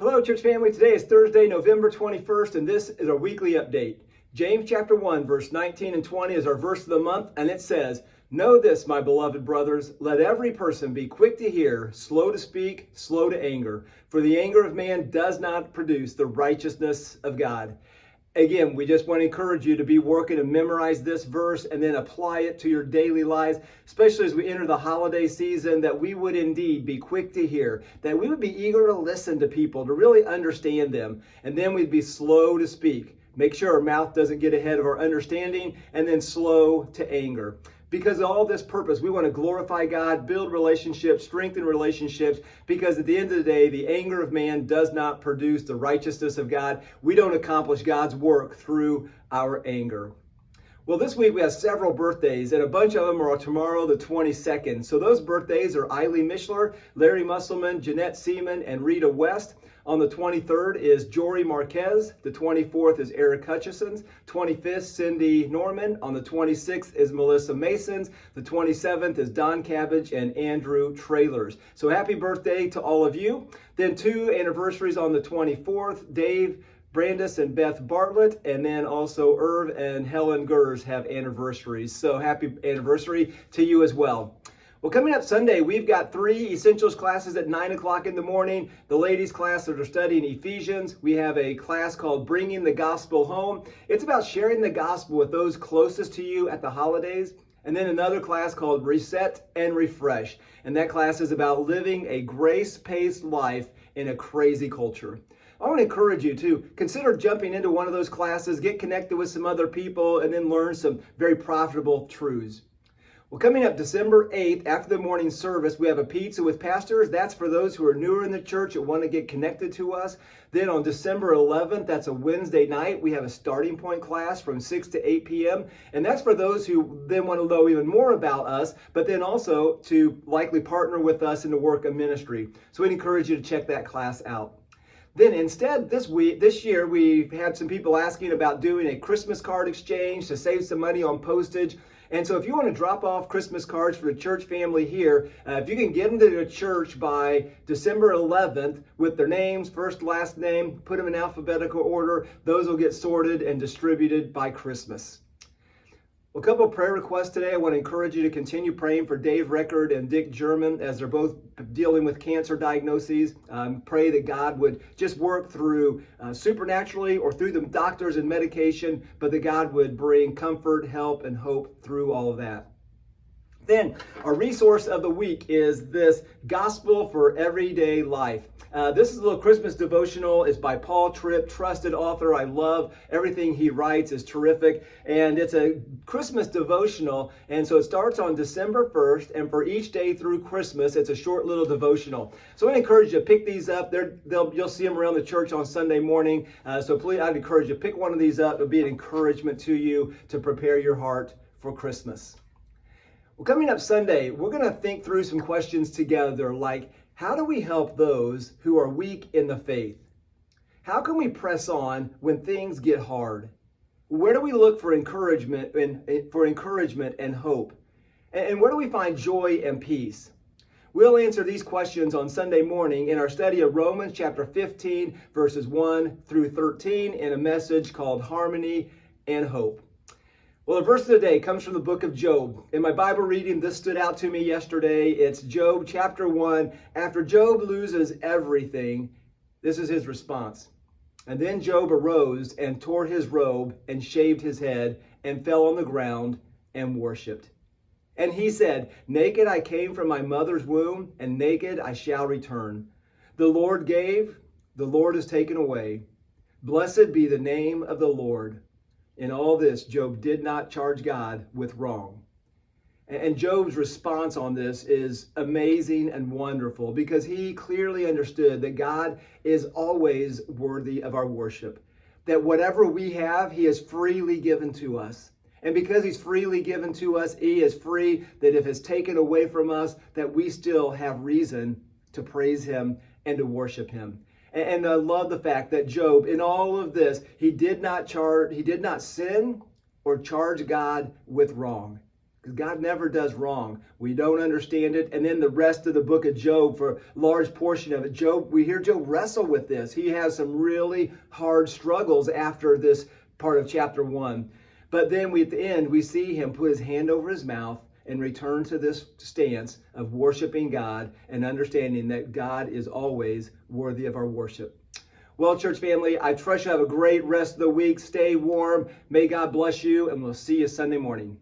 Hello, church family. Today is Thursday, November 21st, and this is our weekly update. James chapter 1, verse 19 and 20 is our verse of the month, and it says, "Know this, my beloved brothers, let every person be quick to hear, slow to speak, slow to anger, for the anger of man does not produce the righteousness of God." Again, we just want to encourage you to be working to memorize this verse and then apply it to your daily lives, especially as we enter the holiday season, that we would indeed be quick to hear, that we would be eager to listen to people, to really understand them, and then we'd be slow to speak. Make sure our mouth doesn't get ahead of our understanding, and then slow to anger. Because of all this purpose, we want to glorify God, build relationships, strengthen relationships, because at the end of the day, the anger of man does not produce the righteousness of God. We don't accomplish God's work through our anger. Well, this week we have several birthdays, and a bunch of them are tomorrow, the 22nd. So those birthdays are Eileen Mishler, Larry Musselman, Jeanette Seaman, and Rita West. On the 23rd is Jory Marquez. The 24th is Eric Hutchison's. 25th, Cindy Norman. On the 26th is Melissa Masons. The 27th is Don Cabbage and Andrew Trailers. So happy birthday to all of you. Then two anniversaries on the 24th. Dave Brandis and Beth Bartlett, and then also Irv and Helen Gers have anniversaries. So happy anniversary to you as well. Well, coming up Sunday, we've got 3 essentials classes at 9 o'clock in the morning. The ladies' class that are studying Ephesians. We have a class called Bringing the Gospel Home. It's about sharing the gospel with those closest to you at the holidays. And then another class called Reset and Refresh. And that class is about living a grace-paced life in a crazy culture. I want to encourage you to consider jumping into one of those classes, get connected with some other people, and then learn some very profitable truths. Well, coming up December 8th, after the morning service, we have a pizza with pastors. That's for those who are newer in the church that want to get connected to us. Then on December 11th, that's a Wednesday night, we have a starting point class from 6 to 8 p.m. And that's for those who then want to know even more about us, but then also to likely partner with us in the work of ministry. So we'd encourage you to check that class out. Then instead, this year, we've had some people asking about doing a Christmas card exchange to save some money on postage. And so if you want to drop off Christmas cards for the church family here, if you can get them to the church by December 11th with their names, first, last name, put them in alphabetical order, those will get sorted and distributed by Christmas. A couple of prayer requests today. I want to encourage you to continue praying for Dave Record and Dick German as they're both dealing with cancer diagnoses. Pray that God would just work through supernaturally or through the doctors and medication, but that God would bring comfort, help, and hope through all of that. Then our resource of the week is this Gospel for Everyday Life. This is a little Christmas devotional. It's by Paul Tripp, trusted author. I love everything he writes. Is terrific. And it's a Christmas devotional. And so it starts on December 1st. And for each day through Christmas, it's a short little devotional. So I encourage you to pick these up. You'll see them around the church on Sunday morning. So please, I'd encourage you to pick one of these up. It'll be an encouragement to you to prepare your heart for Christmas. Well, coming up Sunday, we're going to think through some questions together like, how do we help those who are weak in the faith? How can we press on when things get hard? Where do we look for encouragement and hope? And where do we find joy and peace? We'll answer these questions on Sunday morning in our study of Romans chapter 15, verses 1 through 13 in a message called Harmony and Hope. Well, the verse of the day comes from the book of Job. In my Bible reading, this stood out to me yesterday. It's Job chapter 1. After Job loses everything, this is his response. And then Job arose and tore his robe and shaved his head and fell on the ground and worshipped. And he said, "Naked I came from my mother's womb, and naked I shall return. The Lord gave, the Lord has taken away. Blessed be the name of the Lord." In all this, Job did not charge God with wrong. And Job's response on this is amazing and wonderful because he clearly understood that God is always worthy of our worship. That whatever we have, he has freely given to us. And because he's freely given to us, he is free that if it's taken away from us, that we still have reason to praise him and to worship him. And I love the fact that Job, in all of this, he did not sin or charge God with wrong. because God never does wrong. We don't understand it. And then the rest of the book of Job, for a large portion of it, we hear Job wrestle with this. He has some really hard struggles after this part of chapter 1. But then at the end, we see him put his hand over his mouth and return to this stance of worshiping God and understanding that God is always worthy of our worship. Well, church family, I trust you have a great rest of the week. Stay warm. May God bless you, and we'll see you Sunday morning.